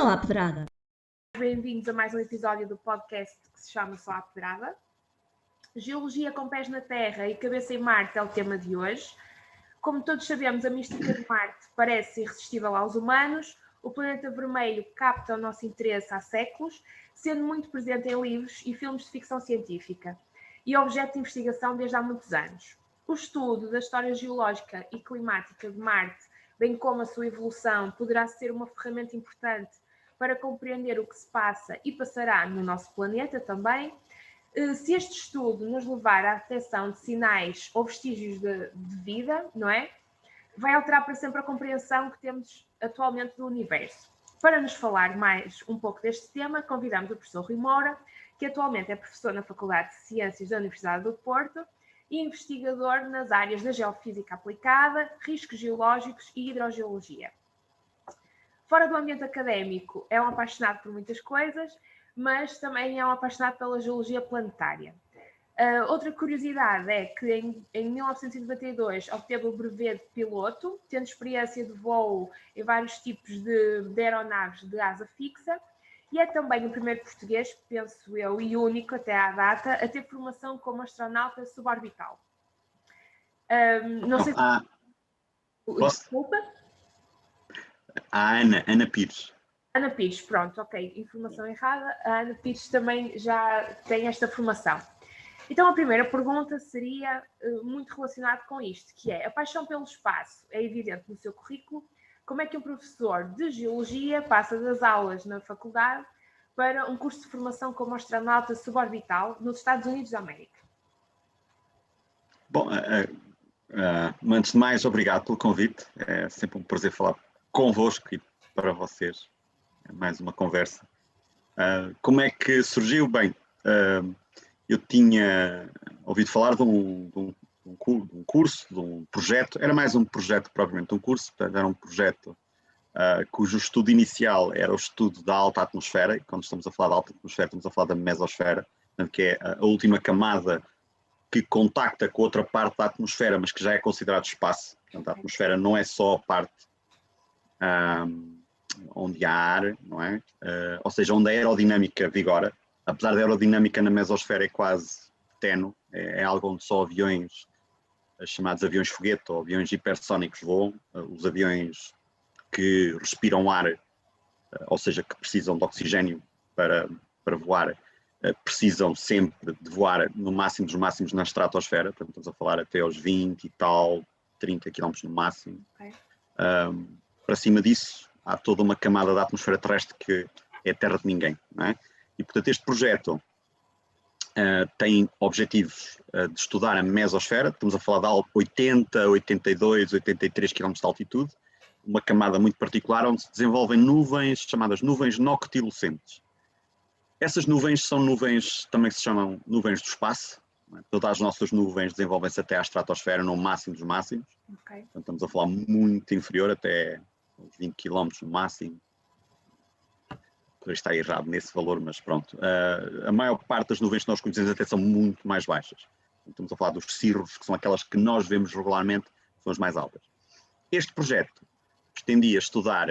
Só à Pedrada. Bem-vindos a mais um episódio do podcast que se chama Só à Pedrada. Geologia com pés na Terra e cabeça em Marte é o tema de hoje. Como todos sabemos, a mística de Marte parece irresistível aos humanos. O planeta vermelho capta o nosso interesse há séculos, sendo muito presente em livros e filmes de ficção científica e objeto de investigação desde há muitos anos. O estudo da história geológica e climática de Marte, bem como a sua evolução, poderá ser uma ferramenta importante para compreender o que se passa e passará no nosso planeta também. Se este estudo nos levar à detecção de sinais ou vestígios de vida, não é? Vai alterar para sempre a compreensão que temos atualmente do universo. Para nos falar mais um pouco deste tema, convidamos o professor Rui Moura, que atualmente é professor na Faculdade de Ciências da Universidade do Porto e investigador nas áreas da geofísica aplicada, riscos geológicos e hidrogeologia. Fora do ambiente académico, é um apaixonado por muitas coisas, mas também é um apaixonado pela geologia planetária. Outra curiosidade é que em 1992 obteve o brevet de piloto, tendo experiência de voo em vários tipos de aeronaves de asa fixa, e é também o primeiro português, penso eu, e único até à data, a ter formação como astronauta suborbital. Não sei se... Desculpa? A Ana Pires. Ana Pires, pronto, ok, informação errada. A Ana Pires também já tem esta formação. Então a primeira pergunta seria muito relacionada com isto, que é: a paixão pelo espaço é evidente no seu currículo. Como é que um professor de Geologia passa das aulas na faculdade para um curso de formação como astronauta suborbital nos Estados Unidos da América? Bom, antes de mais, obrigado pelo convite. É sempre um prazer falar convosco e para vocês. É mais uma conversa. Como é que surgiu? Bem, eu tinha ouvido falar de um curso, de um projeto. Era mais um projeto propriamente um curso. Portanto, era um projeto cujo estudo inicial era o estudo da alta atmosfera. E quando estamos a falar da alta atmosfera, estamos a falar da mesosfera, portanto, que é a última camada que contacta com outra parte da atmosfera, mas que já é considerado espaço. Portanto, a atmosfera não é só a parte onde há ar, não é? Ou seja, onde a aerodinâmica vigora. Apesar da aerodinâmica na mesosfera é quase ténue, é algo onde só aviões, chamados aviões foguete ou aviões hipersónicos voam. Os aviões que respiram ar, ou seja, que precisam de oxigênio para voar, precisam sempre de voar no máximo dos máximos na estratosfera. Portanto, estamos a falar até aos 20 e tal, 30 km no máximo. Okay. Para cima disso, há toda uma camada da atmosfera terrestre que é a terra de ninguém, não é? E, portanto, este projeto tem objetivos de estudar a mesosfera. Estamos a falar de 80, 82, 83 km de altitude, uma camada muito particular onde se desenvolvem nuvens chamadas nuvens noctilucentes. Essas nuvens são nuvens, também se chamam nuvens do espaço. Não é? Todas as nossas nuvens desenvolvem-se até à estratosfera, no máximo dos máximos. Okay. Portanto, estamos a falar muito inferior, até uns 20 km no máximo. Está errado nesse valor, mas pronto. A maior parte das nuvens que nós conhecemos até são muito mais baixas. Estamos a falar dos cirros, que são aquelas que nós vemos regularmente, são as mais altas. Este projeto pretendia estudar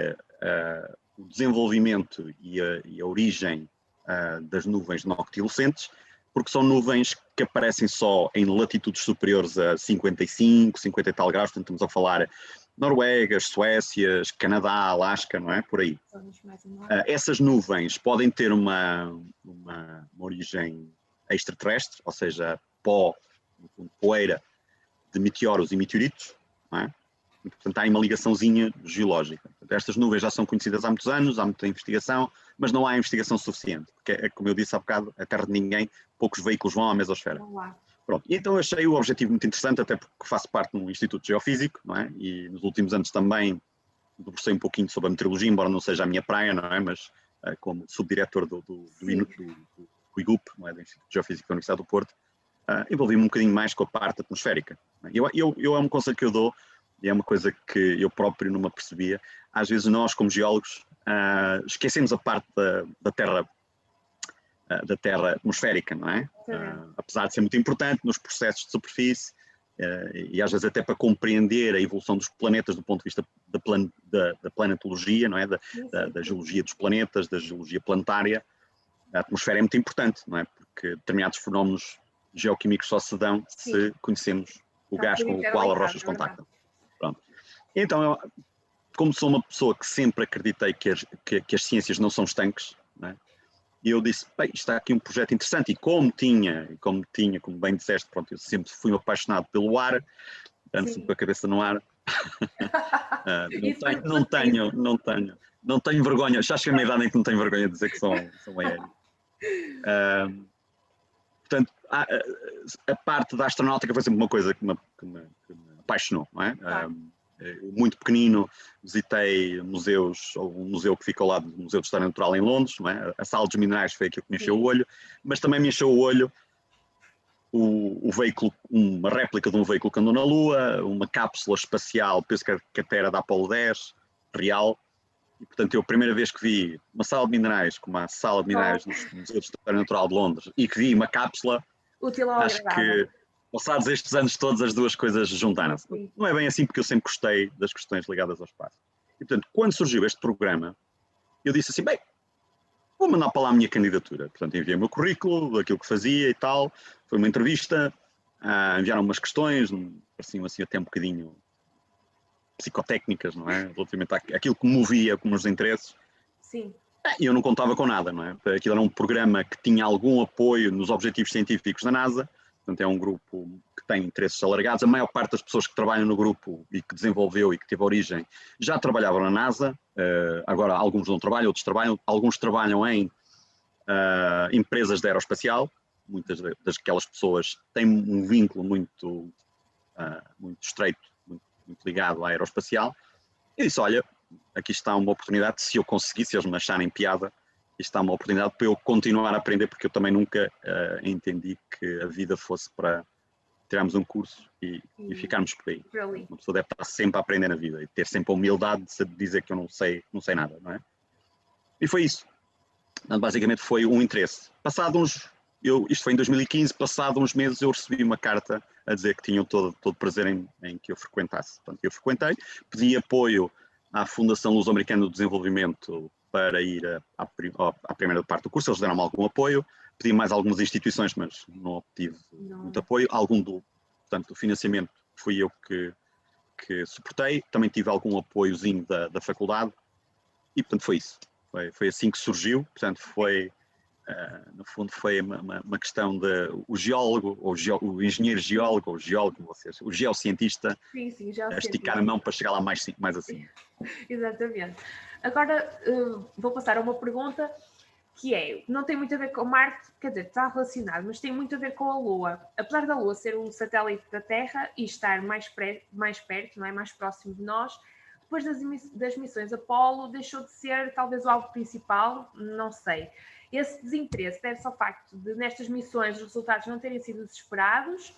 o desenvolvimento e a origem das nuvens noctilucentes, porque são nuvens que aparecem só em latitudes superiores a 55, 50 e tal graus, portanto estamos a falar Noruegas, Suécias, Canadá, Alasca, não é? Por aí. Essas nuvens podem ter uma origem extraterrestre, ou seja, pó, poeira de meteoros e meteoritos, não é? E, portanto, há aí uma ligaçãozinha geológica. Portanto, estas nuvens já são conhecidas há muitos anos, há muita investigação, mas não há investigação suficiente, porque, como eu disse há bocado, a Terra de ninguém, poucos veículos vão à mesosfera. Pronto, e então achei o objetivo muito interessante, até porque faço parte de um instituto geofísico, não é? E nos últimos anos também debrucei um pouquinho sobre a meteorologia, embora não seja a minha praia, não é? Mas como subdiretor do IGUP, não é? Do Instituto Geofísico da Universidade do Porto, envolvi-me um bocadinho mais com a parte atmosférica. Eu é um conselho que eu dou, e é uma coisa que eu próprio não me apercebia. Às vezes nós, como geólogos, esquecemos a parte da Terra atmosférica, não é? Apesar de ser muito importante nos processos de superfície, e às vezes até para compreender a evolução dos planetas do ponto de vista da planetologia, não é? Da geologia dos planetas, da geologia planetária. A atmosfera é muito importante, não é? Porque determinados fenómenos geoquímicos só se dão se conhecemos o gás com o qual as rochas contactam. Pronto. Então, como sou uma pessoa que sempre acreditei que as ciências não são estanques, não é? E eu disse, bem, está aqui um projeto interessante, e como bem disseste, pronto, eu sempre fui apaixonado pelo ar, ando sempre com a cabeça no ar. Não tenho vergonha, já cheguei a uma idade em que não tenho vergonha de dizer que sou aéreo. Portanto, a parte da astronáutica foi sempre uma coisa que me apaixonou, não é? Muito pequenino visitei museus, um museu que fica ao lado do Museu de História Natural em Londres, não é? A Sala dos Minerais foi aquilo que me encheu o olho, mas também me encheu o olho o veículo, uma réplica de um veículo que andou na Lua, uma cápsula espacial, penso que até era da Apollo 10, real, e portanto eu a primeira vez que vi uma sala de minerais, como a Sala de Minerais no Museu de História Natural de Londres, e que vi uma cápsula, acho que passados estes anos todos as duas coisas juntaram-se. Não é bem assim, porque eu sempre gostei das questões ligadas ao espaço. E portanto, quando surgiu este programa, eu disse assim, bem, vou mandar para lá a minha candidatura. Portanto, enviei o meu currículo, aquilo que fazia e tal, foi uma entrevista, enviaram umas questões, pareciam assim até um bocadinho psicotécnicas, não é? Relativamente àquilo que me movia como os interesses. Sim. E eu não contava com nada, não é? Aquilo era um programa que tinha algum apoio nos objetivos científicos da NASA. Portanto, é um grupo que tem interesses alargados. A maior parte das pessoas que trabalham no grupo e que desenvolveu e que teve origem já trabalhavam na NASA. Agora, alguns não trabalham, outros trabalham. Alguns trabalham em empresas de aeroespacial. Muitas daquelas pessoas têm um vínculo muito estreito, muito ligado à aeroespacial. E disse, olha, aqui está uma oportunidade, se eu conseguir, se eles me acharem piada, está uma oportunidade para eu continuar a aprender, porque eu também nunca entendi que a vida fosse para tirarmos um curso e ficarmos por aí. Uma pessoa deve estar sempre a aprender na vida e ter sempre a humildade de dizer que eu não sei nada, não é? E foi isso. Basicamente foi um interesse. Isto foi em 2015, passado uns meses eu recebi uma carta a dizer que tinham todo prazer em que eu frequentasse. Portanto, eu frequentei, pedi apoio à Fundação Luso-Americana do Desenvolvimento para ir à primeira parte do curso, eles deram-me algum apoio, pedi mais algumas instituições, mas não obtive muito apoio. Portanto, o financiamento fui eu que suportei, também tive algum apoiozinho da faculdade, e portanto foi isso. Foi assim que surgiu, portanto no fundo foi uma questão de o geólogo, ou o engenheiro geólogo, ou o geocientista, esticar a mão para chegar lá mais assim. Exatamente. Agora vou passar a uma pergunta que não tem muito a ver com Marte, quer dizer, está relacionado, mas tem muito a ver com a Lua. Apesar da Lua ser um satélite da Terra e estar mais perto, não é? Mais próximo de nós, depois das missões Apolo deixou de ser talvez o alvo principal, não sei. Esse desinteresse deve-se ao facto de nestas missões os resultados não terem sido os esperados.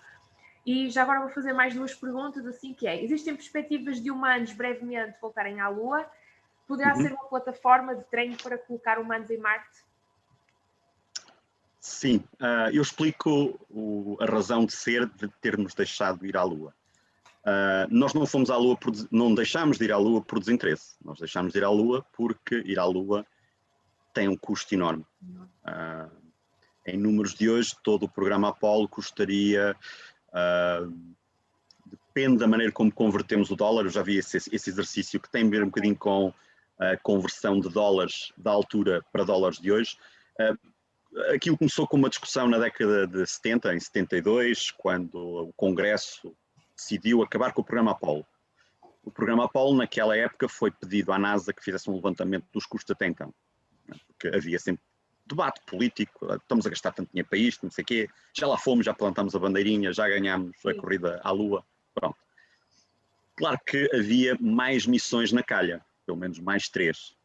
E já agora vou fazer mais duas perguntas, assim que existem perspectivas de humanos brevemente voltarem à Lua? Poderá ser uma plataforma de treino para colocar humanos em Marte? Sim, eu explico a razão de ser de termos deixado de ir à Lua. Nós não fomos à Lua, não deixámos de ir à Lua por desinteresse. Nós deixámos de ir à Lua porque ir à Lua tem um custo enorme. Em números de hoje, todo o programa Apollo custaria... depende da maneira como convertemos o dólar. Eu já vi esse exercício que tem a ver um bocadinho com a conversão de dólares da altura para dólares de hoje. Aquilo começou com uma discussão na década de 70, em 72, quando o Congresso decidiu acabar com o programa Apollo. O programa Apollo, naquela época, foi pedido à NASA que fizesse um levantamento dos custos até então. Porque havia sempre debate político, estamos a gastar tanto dinheiro para isto, não sei o quê, já lá fomos, já plantamos a bandeirinha, já ganhámos a corrida à Lua, pronto. Claro que havia mais missões na calha, pelo menos mais 3.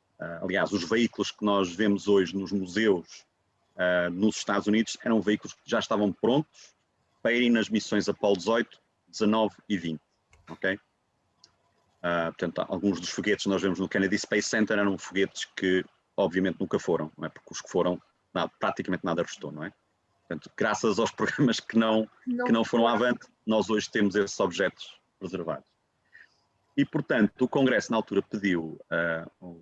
Aliás, os veículos que nós vemos hoje nos museus nos Estados Unidos eram veículos que já estavam prontos para irem nas missões Apollo 18, 19 e 20, ok? Portanto, alguns dos foguetes que nós vemos no Kennedy Space Center eram foguetes que obviamente nunca foram, não é? Porque os que foram, praticamente nada restou, não é? Portanto, graças aos programas que não foram avante, nós hoje temos esses objetos preservados. E, portanto, o Congresso na altura pediu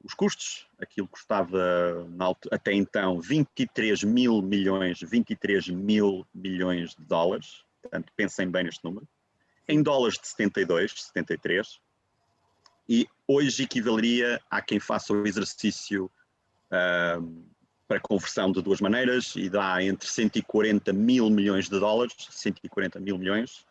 os custos, aquilo custava até então 23 mil milhões de dólares, portanto, pensem bem neste número, em dólares de 72, 73, e hoje equivaleria a quem faça o exercício para conversão de duas maneiras e dá entre 140 mil milhões de dólares, 140 mil milhões,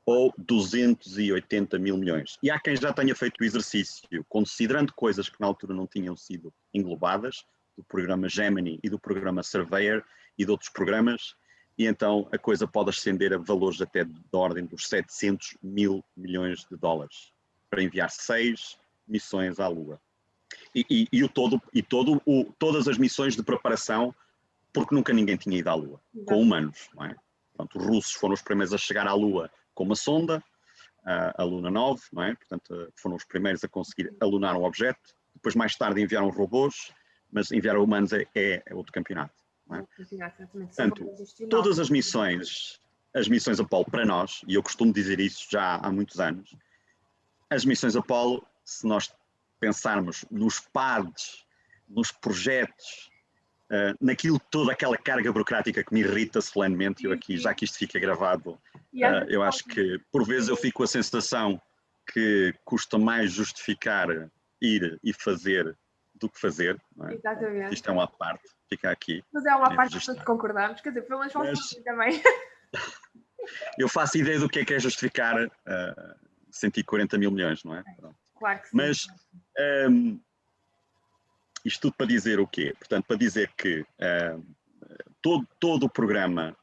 ou 280 mil milhões. E há quem já tenha feito o exercício, considerando coisas que na altura não tinham sido englobadas, do programa Gemini e do programa Surveyor e de outros programas, e então a coisa pode ascender a valores até da ordem dos 700 mil milhões de dólares, para enviar 6 missões à Lua. Todas as missões de preparação, porque nunca ninguém tinha ido à Lua, com humanos, não é? Portanto, os russos foram os primeiros a chegar à Lua com uma sonda, a Luna 9, não é? Portanto, foram os primeiros a conseguir alunar um objeto. Depois, mais tarde, enviaram robôs, mas enviar humanos é outro campeonato. Não é? Portanto, todas as missões Apollo para nós, e eu costumo dizer isso já há muitos anos, as missões Apollo, se nós pensarmos nos PADs, nos projetos, naquilo, toda aquela carga burocrática que me irrita solenemente, eu aqui, já que isto fica gravado, eu acho que por vezes eu fico com a sensação que custa mais justificar ir e fazer do que fazer. Não é? Exatamente. Isto é uma parte, fica aqui. Mas é uma parte que todos concordamos, quer dizer, pelo menos também. Eu faço ideia do que é justificar 140 mil milhões, não é? Claro que sim. Mas isto tudo para dizer o quê? Portanto, para dizer que todo o programa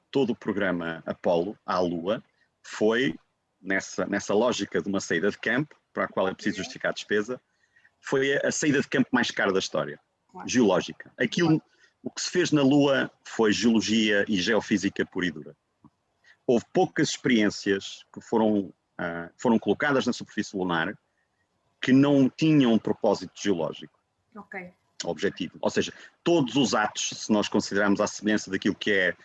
Apollo à Lua foi, nessa lógica de uma saída de campo, para a qual é preciso justificar a despesa, foi a saída de campo mais cara da história, geológica. O que se fez na Lua foi geologia e geofísica pura e dura. Houve poucas experiências que foram colocadas na superfície lunar que não tinham um propósito geológico. Objetivo. Ou seja, todos os atos, se nós considerarmos a semelhança daquilo que é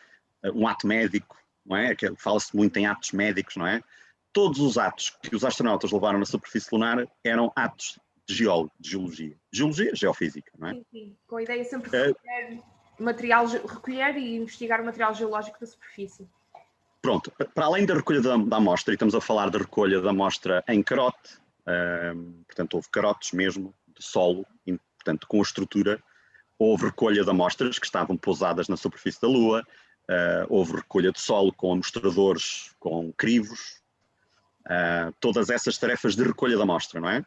um ato médico, não é? Fala-se muito em atos médicos, não é? Todos os atos que os astronautas levaram na superfície lunar eram atos de geologia. Geologia, geofísica, não é? Sim. Com a ideia sempre de recolher e investigar o material geológico da superfície. Pronto, para além da recolha da amostra, e estamos a falar da recolha da amostra em carote, portanto houve carotes mesmo, de solo, portanto com a estrutura, houve recolha de amostras que estavam pousadas na superfície da Lua, houve recolha de solo com amostradores, com crivos, todas essas tarefas de recolha da amostra, não é?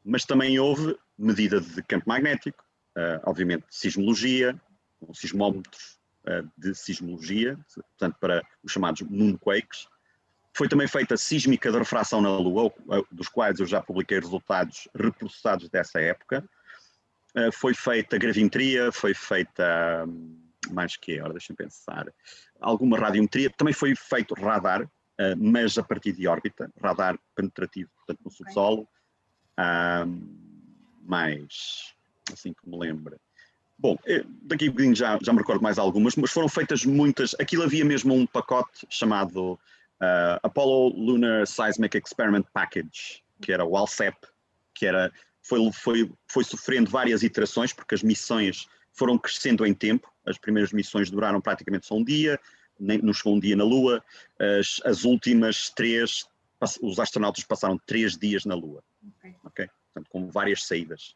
Mas também houve medida de campo magnético, obviamente sismologia, com sismómetros de sismologia, portanto para os chamados moonquakes. Foi também feita sísmica de refração na Lua, dos quais eu já publiquei resultados reprocessados dessa época. Foi feita gravimetria, foi feita, mais que ora, deixem pensar, alguma radiometria, também foi feito radar, mas a partir de órbita, radar penetrativo, portanto no subsolo, mais, assim que me lembro. Bom, daqui a bocadinho já me recordo mais algumas, mas foram feitas muitas, aquilo havia mesmo um pacote chamado Apollo Lunar Seismic Experiment Package, que era o ALSEP, que foi sofrendo várias iterações, porque as missões foram crescendo em tempo. As primeiras missões duraram praticamente só um dia, não chegou um dia na Lua. As últimas 3, os astronautas passaram 3 dias na Lua. Okay? Portanto, com várias saídas.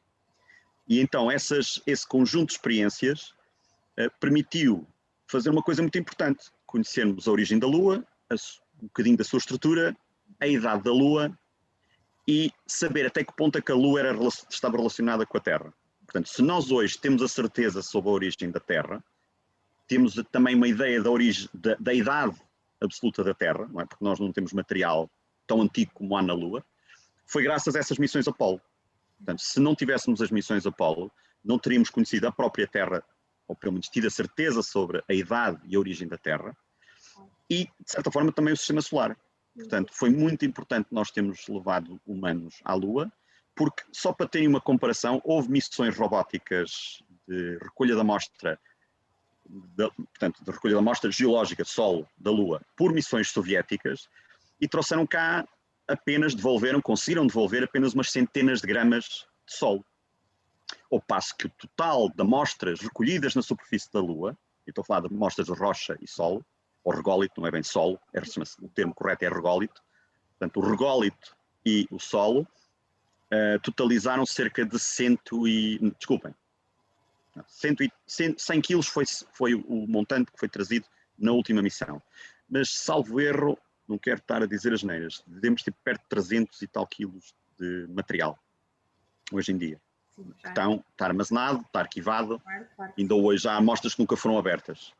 E então esse conjunto de experiências permitiu fazer uma coisa muito importante, conhecermos a origem da Lua, um bocadinho da sua estrutura, a idade da Lua e saber até que ponto é que a Lua estava relacionada com a Terra. Portanto, se nós hoje temos a certeza sobre a origem da Terra, temos também uma ideia da idade absoluta da Terra, não é? Porque nós não temos material tão antigo como há na Lua, foi graças a essas missões Apollo. Portanto, se não tivéssemos as missões Apollo, não teríamos conhecido a própria Terra, ou pelo menos tido a certeza sobre a idade e a origem da Terra, e, de certa forma, também o Sistema Solar. Portanto, foi muito importante nós termos levado humanos à Lua, porque, só para terem uma comparação, houve missões robóticas de recolha da amostra, portanto, de recolha da amostra geológica, solo, da Lua, por missões soviéticas, e trouxeram cá conseguiram devolver apenas umas centenas de gramas de solo. Ao passo que o total de amostras recolhidas na superfície da Lua, e estou a falar de amostras de rocha e solo, ou rególito, não é bem solo, o termo correto é rególito, portanto o rególito e o solo totalizaram cerca de 100 quilos foi o montante que foi trazido na última missão. Mas, salvo erro, não quero estar a dizer as neiras, devemos ter perto de 300 e tal quilos de material, hoje em dia. Sim, Então, está armazenado, está arquivado, claro. ainda hoje há amostras que nunca foram abertas.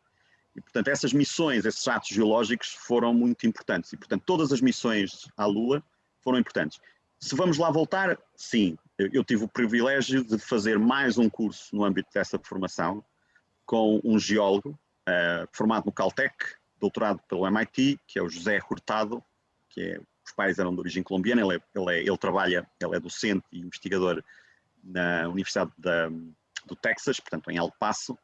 E, portanto, essas missões, esses atos geológicos foram muito importantes. E, portanto, todas as missões à Lua foram importantes. Se vamos lá voltar, sim, eu tive o privilégio de fazer mais um curso no âmbito dessa formação com um geólogo formado no Caltech, doutorado pelo MIT, que é o José Hurtado, os pais eram de origem colombiana, ele é docente e investigador na Universidade do Texas, portanto em El Paso,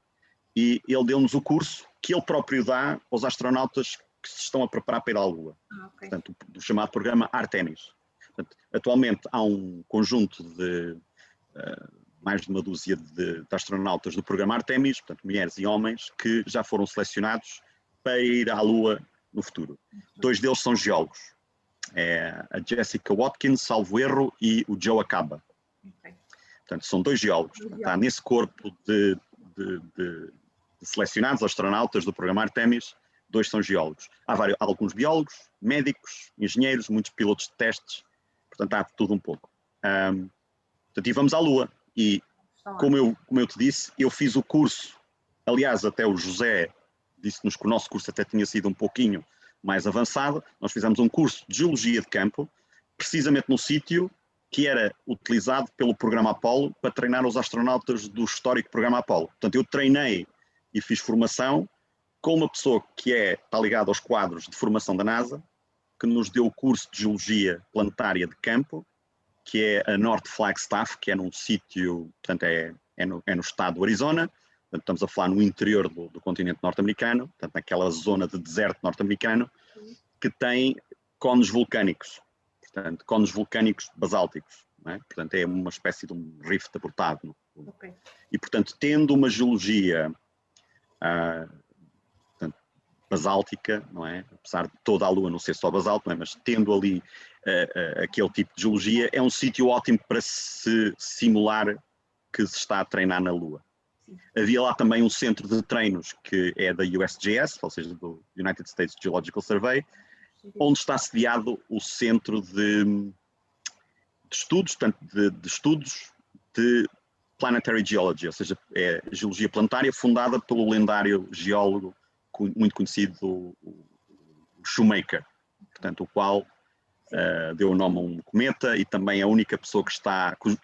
e ele deu-nos o curso que ele próprio dá aos astronautas que se estão a preparar para ir à Lua, okay. Portanto, do chamado programa Artemis. Portanto, atualmente há um conjunto de mais de uma dúzia de astronautas do programa Artemis, portanto mulheres e homens, que já foram selecionados para ir à Lua no futuro. 2 deles são geólogos, a Jessica Watkins, salvo erro, e o Joe Acaba. Okay. Portanto, são 2 geólogos. Está nesse corpo de selecionados astronautas do programa Artemis, 2 são geólogos. Há alguns biólogos, médicos, engenheiros, muitos pilotos de testes, portanto há tudo um pouco. Portanto, e vamos à Lua. E como eu te disse, eu fiz o curso, aliás, até o José disse-nos que o nosso curso até tinha sido um pouquinho mais avançado. Nós fizemos um curso de Geologia de Campo, precisamente no sítio que era utilizado pelo programa Apollo para treinar os astronautas do histórico programa Apollo. Portanto, eu treinei e fiz formação com uma pessoa que está ligada aos quadros de formação da NASA, que nos deu o curso de Geologia Planetária de Campo, que é a North Flagstaff, que é num sítio, portanto é no estado do Arizona, portanto estamos a falar no interior do continente norte-americano, portanto naquela zona de deserto norte-americano, que tem cones vulcânicos, portanto cones vulcânicos basálticos, não é? Portanto é uma espécie de um rift abortado. Okay. E portanto tendo uma geologia basáltica, não é? Apesar de toda a Lua não ser só basalto, não é? Mas tendo ali aquele tipo de geologia, é um sítio ótimo para se simular que se está a treinar na Lua. Sim. Havia lá também um centro de treinos que é da USGS, ou seja, do United States Geological Survey, onde está sediado o centro de estudos, portanto, de estudos de Planetary Geology, ou seja, é geologia planetária, fundada pelo lendário geólogo muito conhecido, o Shoemaker, portanto, o qual deu o nome a um cometa e também é a única pessoa que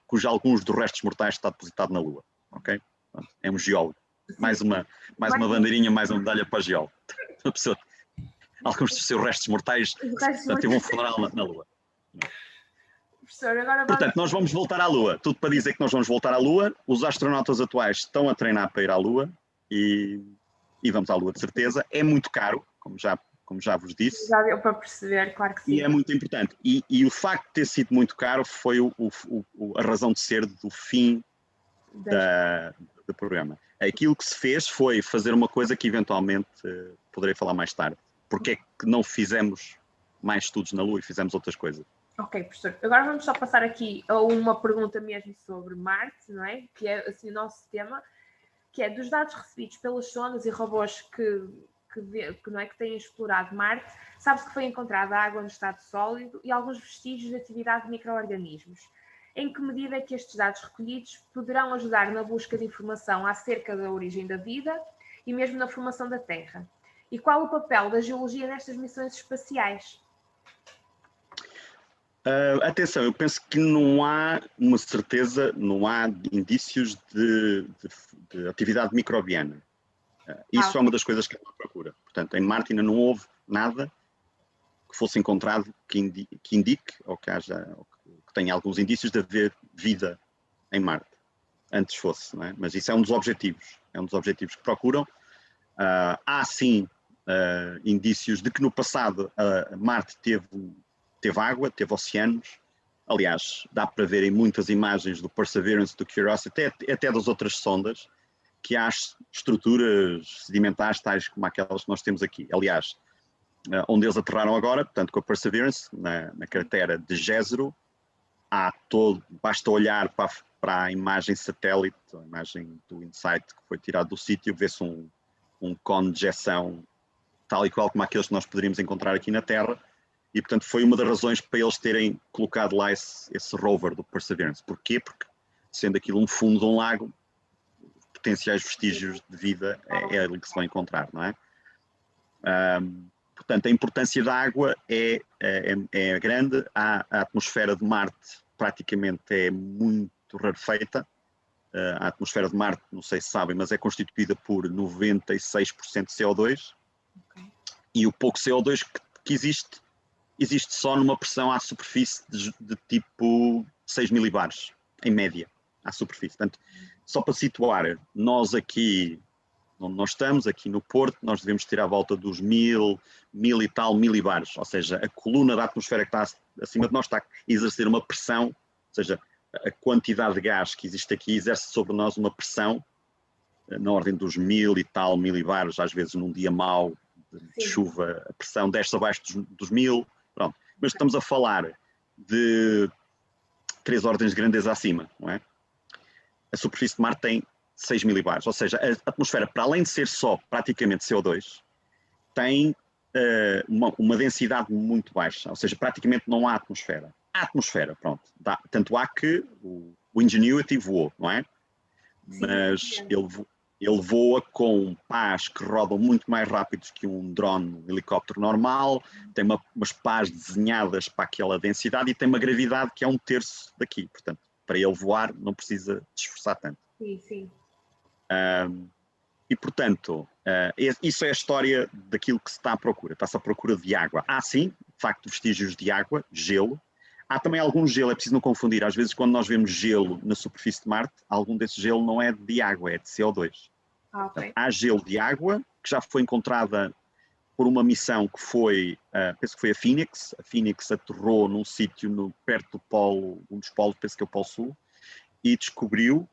cuja alguns dos restos mortais está depositado na Lua. Ok? É um geólogo. Mais uma bandeirinha, mais uma medalha para geólogo. Uma pessoa, alguns dos seus restos mortais, portanto, teve um funeral na Lua. Professor, agora portanto, nós vamos voltar à Lua. Tudo para dizer que nós vamos voltar à Lua. Os astronautas atuais estão a treinar para ir à Lua e vamos à Lua de certeza. É muito caro, como já vos disse. Já deu para perceber, claro que sim. E é muito importante. E o facto de ter sido muito caro foi a razão de ser do fim do programa. Aquilo que se fez foi fazer uma coisa que eventualmente poderei falar mais tarde. Porque é que não fizemos mais estudos na Lua e fizemos outras coisas? Ok, professor. Agora vamos só passar aqui a uma pergunta mesmo sobre Marte, não é? Que é assim o nosso tema, que é dos dados recebidos pelas sondas e robôs que têm explorado Marte, sabe-se que foi encontrada água no estado sólido e alguns vestígios de atividade de micro-organismos. Em que medida é que estes dados recolhidos poderão ajudar na busca de informação acerca da origem da vida e mesmo na formação da Terra? E qual o papel da geologia nestas missões espaciais? Atenção, eu penso que não há uma certeza, não há indícios de atividade microbiana. Isso é uma das coisas que eu procuro. Portanto, em Marte ainda não houve nada que fosse encontrado que indique ou que tenha alguns indícios de haver vida em Marte. Antes fosse, não é? Mas isso é um dos objetivos. É um dos objetivos que procuram. Há sim indícios de que no passado Marte teve água, teve oceanos. Aliás, dá para ver em muitas imagens do Perseverance, do Curiosity, até das outras sondas, que há estruturas sedimentares tais como aquelas que nós temos aqui. Aliás, onde eles aterraram agora, portanto com a Perseverance, na cratera de Jezero, basta olhar para a imagem satélite, a imagem do InSight que foi tirado do sítio, vê-se um cone de ejeção tal e qual como aqueles que nós poderíamos encontrar aqui na Terra, e portanto foi uma das razões para eles terem colocado lá esse rover do Perseverance. Porquê? Porque sendo aquilo um fundo de um lago, potenciais vestígios de vida é ali que se vão encontrar, não é? Portanto, a importância da água é grande. A atmosfera de Marte praticamente é muito rarefeita. A atmosfera de Marte, não sei se sabem, mas é constituída por 96% de CO2. Okay. E o pouco CO2 que existe só numa pressão à superfície de tipo 6 milibares, em média, à superfície. Portanto, só para situar, nós aqui, onde nós estamos, aqui no Porto, nós devemos ter à volta dos 1000 e tal milibares, ou seja, a coluna da atmosfera que está acima de nós está a exercer uma pressão, ou seja, a quantidade de gás que existe aqui exerce sobre nós uma pressão na ordem dos 1000 e tal milibares, às vezes num dia mau de chuva, a pressão desce abaixo dos 1000, pronto. Mas estamos a falar de 3 ordens de grandeza acima, não é? A superfície de Marte tem 6 milibares, ou seja, a atmosfera, para além de ser só praticamente CO2, tem uma densidade muito baixa, ou seja, praticamente não há atmosfera. Há atmosfera, pronto. Tanto há que o Ingenuity voou, não é? Sim, mas ele voa com pás que rodam muito mais rápidos que um drone, um helicóptero normal, tem umas pás desenhadas para aquela densidade e tem uma gravidade que é 1/3 daqui, portanto, para ele voar não precisa de esforçar tanto. Sim, sim. E, portanto, isso é a história daquilo que se está à procura. Está-se à procura de água. Há, sim, de facto, vestígios de água, gelo. Há também algum gelo, é preciso não confundir. Às vezes, quando nós vemos gelo na superfície de Marte, algum desse gelo não é de água, é de CO2. Okay. Portanto, há gelo de água, que já foi encontrada por uma missão que foi, penso que foi a Phoenix. A Phoenix aterrou num sítio perto do polo, um dos polos, penso que é o Polo Sul, e descobriu,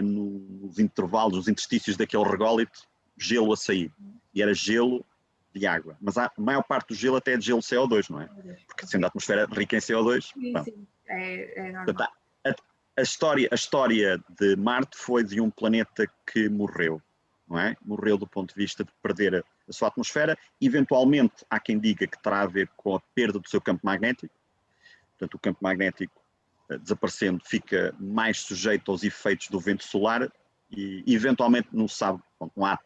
nos intervalos, nos interstícios daquele rególito, gelo a sair. E era gelo de água. Mas a maior parte do gelo até é de gelo CO2, não é? Porque sendo a atmosfera rica em CO2... Sim, é normal. Portanto, a história de Marte foi de um planeta que morreu, não é? Morreu do ponto de vista de perder a sua atmosfera. Eventualmente, há quem diga que terá a ver com a perda do seu campo magnético. Portanto, o campo magnético desaparecendo fica mais sujeito aos efeitos do vento solar e eventualmente não se sabe,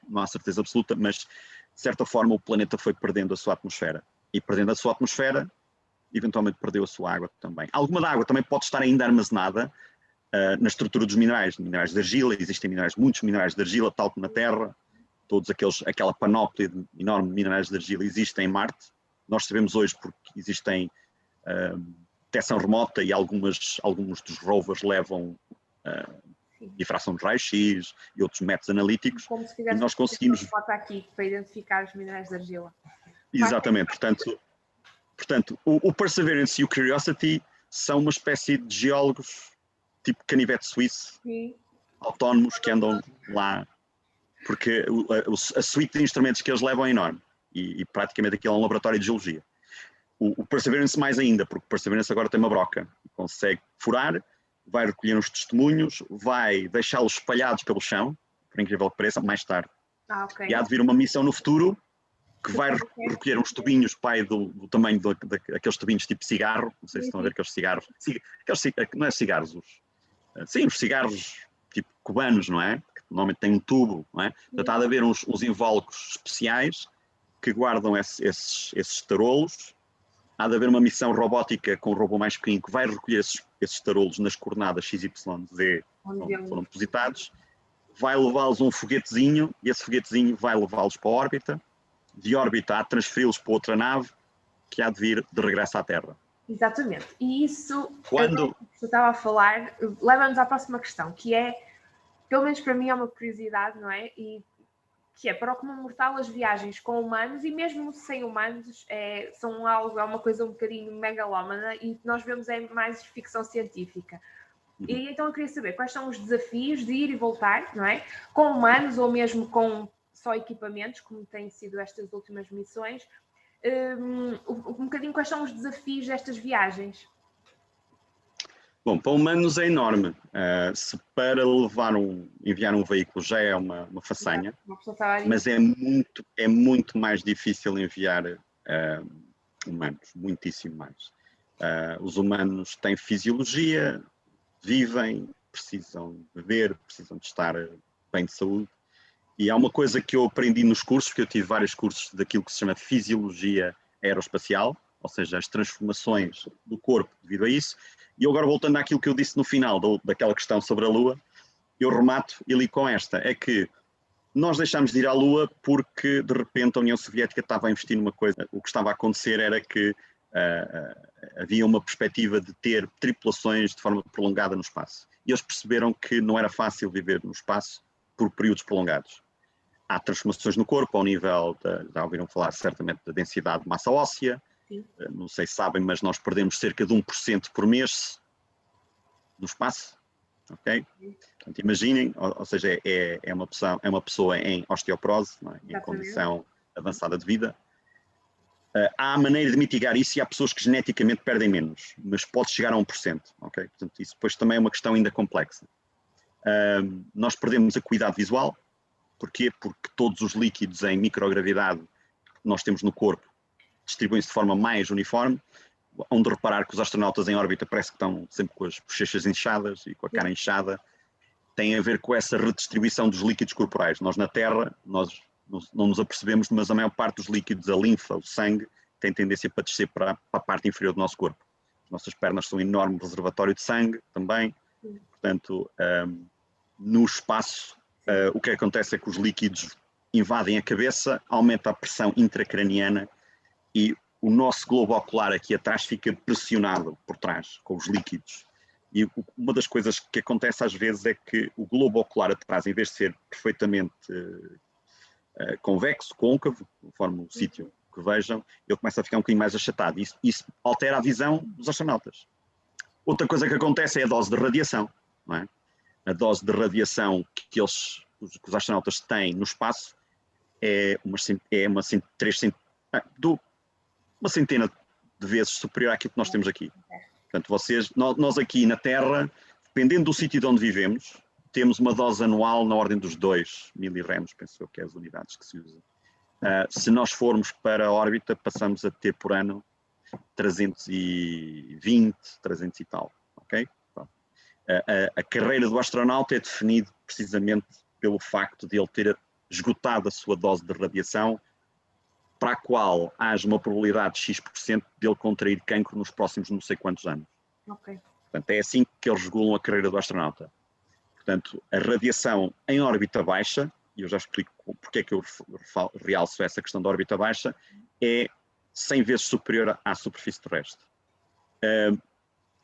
não há certeza absoluta, mas de certa forma o planeta foi perdendo a sua atmosfera e perdendo a sua atmosfera eventualmente perdeu a sua água também. Alguma da água também pode estar ainda armazenada na estrutura dos minerais de argila. Existem muitos minerais de argila, tal como na Terra, aquela panóplia enorme de minerais de argila existem em Marte. Nós sabemos hoje porque existem detecção remota e alguns dos rovers levam difração de raio-x e outros métodos analíticos. Como se e nós conseguimos foto aqui para identificar os minerais de argila. Exatamente, portanto o Perseverance e o Curiosity são uma espécie de geólogos tipo canivete suíço, autónomos, que andam lá, porque a suíte de instrumentos que eles levam é enorme e praticamente aquilo é um laboratório de geologia. O Perseverance mais ainda, porque o Perseverance agora tem uma broca, consegue furar, vai recolher uns testemunhos, vai deixá-los espalhados pelo chão, por incrível que pareça, mais tarde. Okay. E há de vir uma missão no futuro que vai recolher uns tubinhos, do tamanho daqueles tubinhos tipo cigarro, não sei se estão a ver aqueles cigarros, não é cigarros, os cigarros tipo cubanos, não é? Que normalmente têm um tubo, não é? Portanto, há de haver uns invólucros especiais que guardam esses tarolos. Há de haver uma missão robótica com um robô mais pequeno que vai recolher esses tarolos nas coordenadas XYZ onde foram depositados, vai levá-los a um foguetezinho e esse foguetezinho vai levá-los para a órbita, de órbita a transferi-los para outra nave que há de vir de regresso à Terra. Exatamente. E isso, quando eu estava a falar, leva-nos à próxima questão, que é, pelo menos para mim é uma curiosidade, não é? E que é para o comum mortal as viagens com humanos e mesmo sem humanos é uma coisa um bocadinho megalómana e nós vemos é mais ficção científica. E então eu queria saber quais são os desafios de ir e voltar, não é? Com humanos ou mesmo com só equipamentos, como têm sido estas últimas missões, um bocadinho quais são os desafios destas viagens. Bom, para humanos é enorme. Se para enviar um veículo já é uma façanha, mas é muito mais difícil enviar humanos, muitíssimo mais. Os humanos têm fisiologia, vivem, precisam beber, precisam de estar bem de saúde. E há uma coisa que eu aprendi nos cursos, porque eu tive vários cursos daquilo que se chama fisiologia aeroespacial, ou seja, as transformações do corpo devido a isso. E agora voltando àquilo que eu disse no final daquela questão sobre a Lua, eu remato ali com esta, é que nós deixámos de ir à Lua porque de repente a União Soviética estava a investir numa coisa. O que estava a acontecer era que havia uma perspectiva de ter tripulações de forma prolongada no espaço. E eles perceberam que não era fácil viver no espaço por períodos prolongados. Há transformações no corpo ao nível, já ouviram falar certamente da densidade de massa óssea. Sim. Não sei se sabem, mas nós perdemos cerca de 1% por mês no espaço. Ok? Portanto, imaginem, ou seja, é uma pessoa em osteoporose, não é? Em condição avançada de vida. Há a maneira de mitigar isso e há pessoas que geneticamente perdem menos, mas pode chegar a 1%. Ok? Portanto, isso depois também é uma questão ainda complexa. Nós perdemos a acuidade visual. Porquê? Porque todos os líquidos em microgravidade que nós temos no corpo distribuem-se de forma mais uniforme. Onde reparar que os astronautas em órbita parece que estão sempre com as bochechas inchadas e com a cara inchada. Tem a ver com essa redistribuição dos líquidos corporais. Nós na Terra, nós não nos apercebemos, mas a maior parte dos líquidos, a linfa, o sangue, tem tendência para descer para a parte inferior do nosso corpo. As nossas pernas são um enorme reservatório de sangue também. Portanto, no espaço, o que acontece é que os líquidos invadem a cabeça, aumenta a pressão intracraniana e o nosso globo ocular aqui atrás fica pressionado por trás com os líquidos. E uma das coisas que acontece às vezes é que o globo ocular atrás, em vez de ser perfeitamente convexo, côncavo, conforme o sítio que vejam, ele começa a ficar um bocadinho mais achatado. Isso altera a visão dos astronautas. Outra coisa que acontece é a dose de radiação. Não é? A dose de radiação que os astronautas têm no espaço é uma centena de vezes superior àquilo que nós temos aqui. Portanto, nós aqui na Terra, dependendo do sítio de onde vivemos, temos uma dose anual na ordem dos 2 milirrems, penso eu que é as unidades que se usam. Se nós formos para a órbita, passamos a ter por ano 320, 300 e tal. Okay? A carreira do astronauta é definida precisamente pelo facto de ele ter esgotado a sua dose de radiação, para a qual haja uma probabilidade de X% de ele contrair cancro nos próximos não sei quantos anos. Okay. Portanto, é assim que eles regulam a carreira do astronauta. Portanto, a radiação em órbita baixa, e eu já explico porque é que eu realço essa questão da órbita baixa, é 100 vezes superior à superfície terrestre.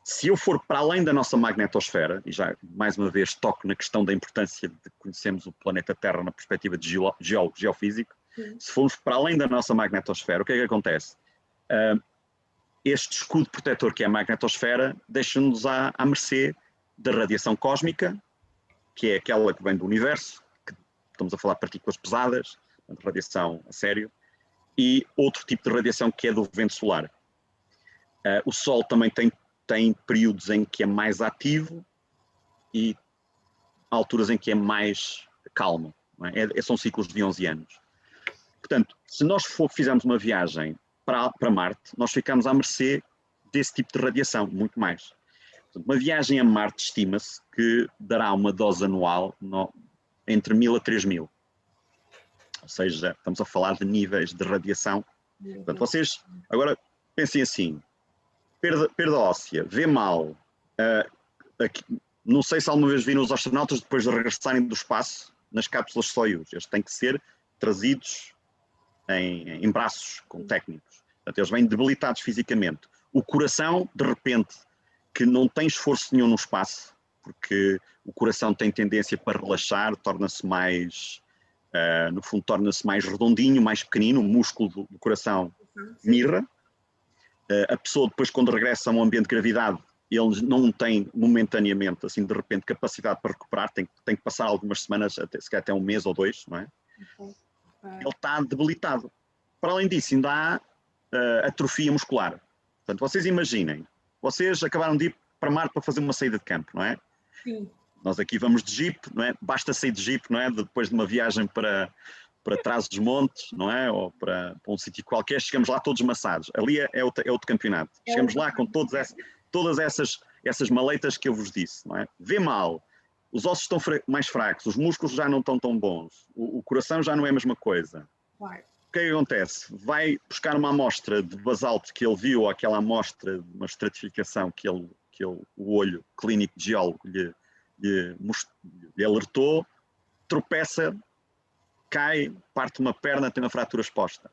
Se eu for para além da nossa magnetosfera, e já mais uma vez toco na questão da importância de conhecermos o planeta Terra na perspectiva de geofísico, se formos para além da nossa magnetosfera, o que é que acontece? Este escudo protetor que é a magnetosfera deixa-nos à mercê da radiação cósmica, que é aquela que vem do universo, que estamos a falar de partículas pesadas, de radiação a sério, e outro tipo de radiação que é do vento solar. O Sol também tem períodos em que é mais ativo e alturas em que é mais calmo. Não é? São ciclos de 11 anos. Portanto, se nós fizermos uma viagem para Marte, nós ficamos à mercê desse tipo de radiação, muito mais. Portanto, uma viagem a Marte estima-se que dará uma dose anual entre 1000 a 3000. Ou seja, estamos a falar de níveis de radiação. Portanto, vocês agora pensem assim, perda óssea, vê mal. Não sei se alguma vez viram os astronautas depois de regressarem do espaço nas cápsulas Soyuz. Eles têm que ser trazidos em braços com técnicos. Portanto, eles vêm debilitados fisicamente. O coração, de repente, que não tem esforço nenhum no espaço, porque o coração tem tendência para relaxar, torna-se mais no fundo torna-se mais redondinho, mais pequenino, o músculo do coração mirra. A pessoa depois, quando regressa a um ambiente de gravidade, ele não tem momentaneamente, assim, de repente, capacidade para recuperar, tem que passar algumas semanas, se calhar até um mês ou 2, não é? Ele está debilitado. Para além disso, ainda há atrofia muscular. Portanto, vocês imaginem, vocês acabaram de ir para Marte para fazer uma saída de campo, não é? Sim. Nós aqui vamos de Jeep, não é? Basta sair de Jeep, não é? Depois de uma viagem para Trás-os-Montes, não é? Ou para um sítio qualquer, chegamos lá todos massados. Ali é outro campeonato. Chegamos lá com todas essas maleitas que eu vos disse, não é? Vê mal, os ossos estão mais fracos, os músculos já não estão tão bons, o coração já não é a mesma coisa. Claro. O que é que acontece? Vai buscar uma amostra de basalto que ele viu, ou aquela amostra de uma estratificação que o olho clínico de geólogo lhe alertou, tropeça, cai, parte uma perna, tem uma fratura exposta.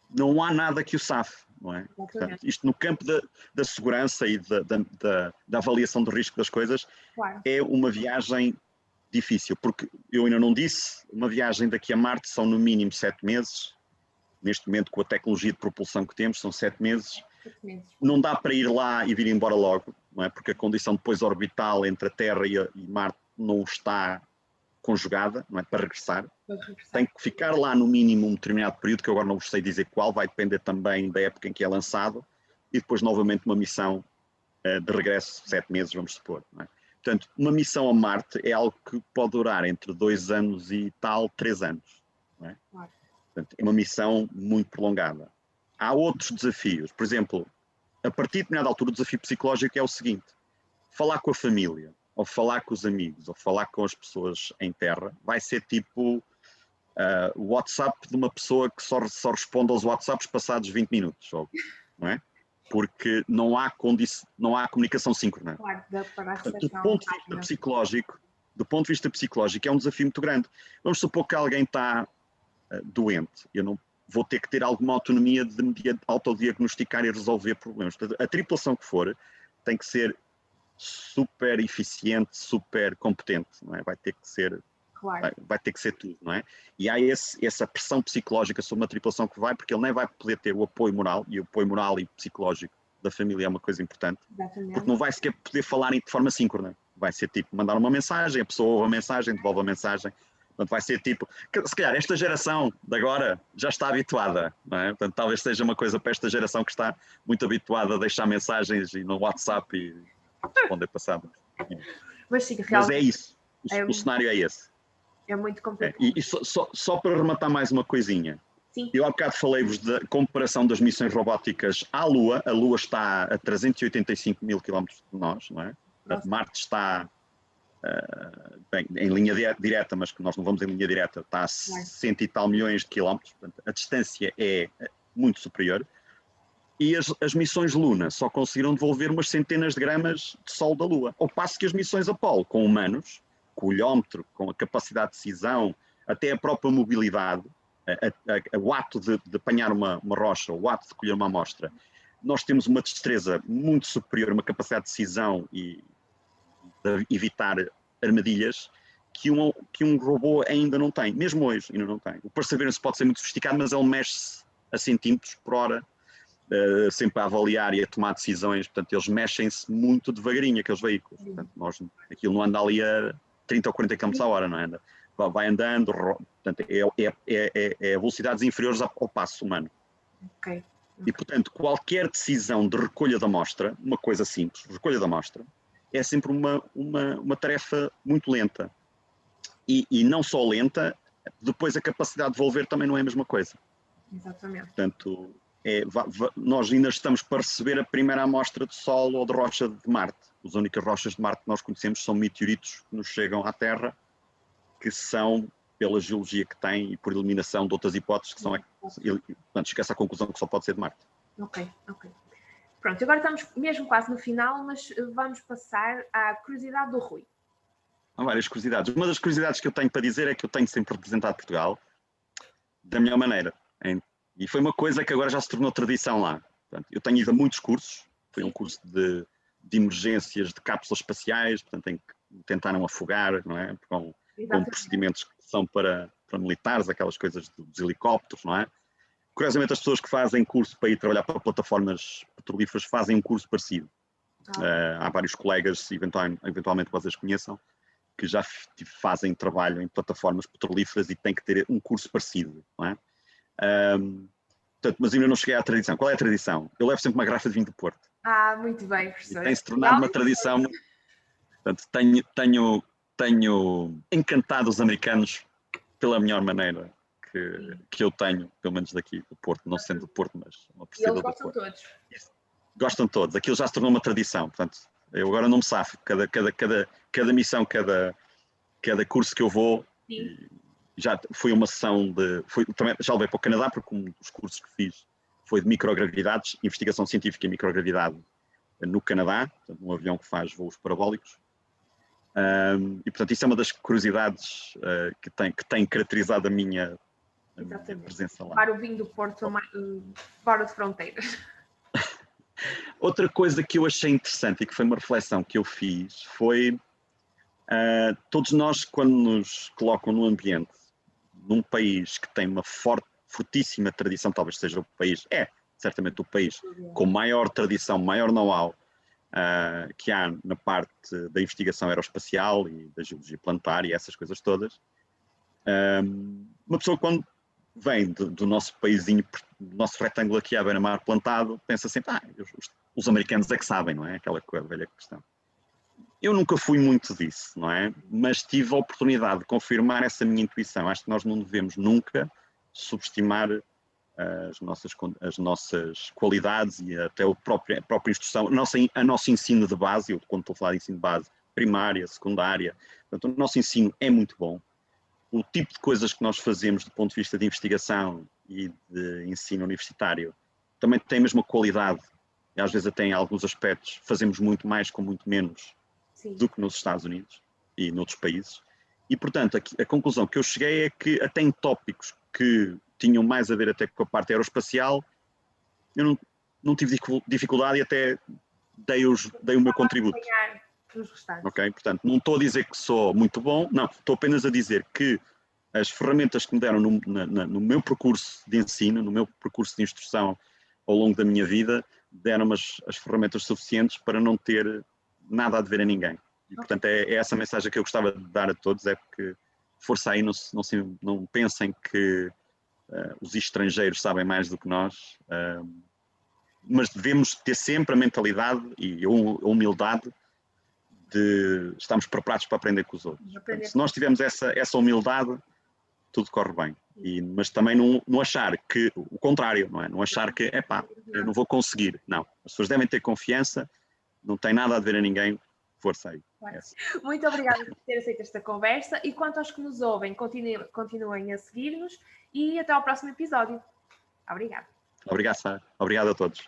Não há nada que o safe, não é? Portanto, isto no campo da segurança e da avaliação do risco das coisas, claro, é uma viagem difícil, porque eu ainda não disse, uma viagem daqui a Marte são no mínimo 7 meses, neste momento com a tecnologia de propulsão que temos, são 7 meses. Não dá para ir lá e vir embora logo, não é? Porque a condição depois orbital entre a Terra e Marte não está conjugada, não é? Para regressar. Tem que ficar lá no mínimo um determinado período, que eu agora não vos sei dizer qual, vai depender também da época em que é lançado, e depois novamente uma missão de regresso, 7 meses, vamos supor, não é? Portanto, uma missão a Marte é algo que pode durar entre 2 anos e tal, 3 anos, não é? Portanto, é uma missão muito prolongada. Há outros desafios, por exemplo, a partir de determinada altura o desafio psicológico é o seguinte: falar com a família, ou falar com os amigos, ou falar com as pessoas em terra, vai ser tipo o WhatsApp de uma pessoa que só responde aos WhatsApps passados 20 minutos, não é? Porque não há comunicação síncrona. Claro, portanto, do ponto de vista psicológico, é um desafio muito grande. Vamos supor que alguém está doente, eu não vou ter que ter alguma autonomia de me autodiagnosticar e resolver problemas. Portanto, a tripulação que for tem que ser super eficiente, super competente, não é? Vai ter que ser, claro, vai ter que ser tudo, não é? E há essa pressão psicológica sobre uma tripulação que vai, porque ele nem vai poder ter o apoio moral, e o apoio moral e psicológico da família é uma coisa importante. Exatamente. Porque não vai sequer poder falar de forma síncrona. Vai ser tipo mandar uma mensagem, a pessoa ouve a mensagem, devolve a mensagem. Portanto, vai ser tipo, se calhar esta geração de agora já está habituada, não é? Portanto, talvez seja uma coisa para esta geração que está muito habituada a deixar mensagens no WhatsApp e responder passado. Mas é isso, o cenário é esse. É muito complicado. E só para rematar mais uma coisinha. Sim. Eu há bocado falei-vos da comparação das missões robóticas à Lua. A Lua está a 385 mil quilómetros de nós, não é? Marte está bem, em linha direta, mas que nós não vamos em linha direta, está a 100 e tal milhões de quilómetros, portanto, a distância é muito superior, e as missões Luna só conseguiram devolver umas centenas de gramas de Sol da Lua, ao passo que as missões Apollo, com humanos, com o olhómetro, com a capacidade de decisão, até a própria mobilidade, o ato de apanhar uma rocha, o ato de colher uma amostra, nós temos uma destreza muito superior, uma capacidade de decisão e de evitar armadilhas que um robô ainda não tem, mesmo hoje ainda não tem. O Perseverance pode ser muito sofisticado, mas ele mexe-se a centímetros por hora, sempre a avaliar e a tomar decisões, portanto eles mexem-se muito devagarinho, aqueles veículos, portanto aquilo não anda ali a 30 ou 40 km a hora, não anda, vai andando, portanto é a velocidades inferiores ao passo humano. Okay. E portanto qualquer decisão de recolha da amostra, uma coisa simples, recolha da amostra, é sempre uma tarefa muito lenta. E não só lenta, depois a capacidade de devolver também não é a mesma coisa. Exatamente. Portanto, nós ainda estamos para receber a primeira amostra de Sol ou de rocha de Marte. As únicas rochas de Marte que nós conhecemos são meteoritos que nos chegam à Terra, que são, pela geologia que têm e por eliminação de outras hipóteses, que são, portanto, esquece a conclusão que só pode ser de Marte. Ok. Pronto, agora estamos mesmo quase no final, mas vamos passar à curiosidade do Rui. Há várias curiosidades. Uma das curiosidades que eu tenho para dizer é que eu tenho sempre representado Portugal da melhor maneira. E foi uma coisa que agora já se tornou tradição lá. Portanto, eu tenho ido a muitos cursos. Foi um curso de emergências de cápsulas espaciais, portanto, em que tentaram afogar, não é? Com procedimentos que são para para militares, aquelas coisas dos helicópteros, não é? Curiosamente, as pessoas que fazem curso para ir trabalhar para plataformas petrolíferas fazem um curso parecido. Há vários colegas, eventualmente vocês conheçam, que já fazem trabalho em plataformas petrolíferas e têm que ter um curso parecido, não é? Portanto, mas ainda não cheguei à tradição. Qual é a tradição? Eu levo sempre uma garrafa de vinho do Porto. Muito bem, professor. E tem-se tornado uma tradição. Portanto, tenho encantado os americanos pela melhor maneira que eu tenho, pelo menos daqui do Porto, não sendo do Porto, mas uma E eles apreciador do gostam Porto. todos. Gostam todos. Aquilo já se tornou uma tradição. Portanto, eu agora não me safo. Cada missão, cada curso que eu vou, já foi uma sessão também já levei para o Canadá, porque um dos cursos que fiz foi de microgravidades, investigação científica em microgravidade no Canadá, portanto, um avião que faz voos parabólicos. E, portanto, isso é uma das curiosidades que tem caracterizado a minha presença lá. Para o vinho do Porto, fora de fronteiras. Outra coisa que eu achei interessante e que foi uma reflexão que eu fiz foi todos nós, quando nos colocam no ambiente, num país que tem uma fortíssima tradição, talvez seja o país, certamente o país com maior tradição, maior know-how que há na parte da investigação aeroespacial e da geologia planetária e essas coisas todas. Uma pessoa, quando vem do nosso paísinho, do nosso retângulo aqui à beira-mar plantado, pensa sempre, os americanos é que sabem, não é? Aquela velha questão. Eu nunca fui muito disso, não é? Mas tive a oportunidade de confirmar essa minha intuição. Acho que nós não devemos nunca subestimar as nossas qualidades e até a própria instrução, a nosso ensino de base. Eu, quando estou a falar de ensino de base, primária, secundária, portanto, o nosso ensino é muito bom. O tipo de coisas que nós fazemos do ponto de vista de investigação e de ensino universitário também tem a mesma qualidade. E às vezes até em alguns aspectos fazemos muito mais com muito menos do que nos Estados Unidos e noutros países. E, portanto, a conclusão que eu cheguei é que até em tópicos que tinham mais a ver até com a parte aeroespacial, eu não tive dificuldade e até dei o meu contributo. Ok? Portanto, não estou a dizer que sou muito bom, não, estou apenas a dizer que as ferramentas que me deram no meu percurso de ensino, no meu percurso de instrução ao longo da minha vida, deram-me as ferramentas suficientes para não ter nada a dever a ninguém. E, portanto, é essa a mensagem que eu gostava de dar a todos, é que força aí, não pensem que os estrangeiros sabem mais do que nós, mas devemos ter sempre a mentalidade e a humildade de estarmos preparados para aprender com os outros. Portanto, se nós tivermos essa humildade, tudo corre bem. Mas também não achar que, o contrário, não é? Não achar que, eu não vou conseguir. Não. As pessoas devem ter confiança, não tem nada a dever a ninguém, força aí. Muito obrigada por ter aceito esta conversa e quanto aos que nos ouvem, continuem a seguir-nos e até ao próximo episódio. Obrigada. Obrigado, Sara. Obrigado a todos.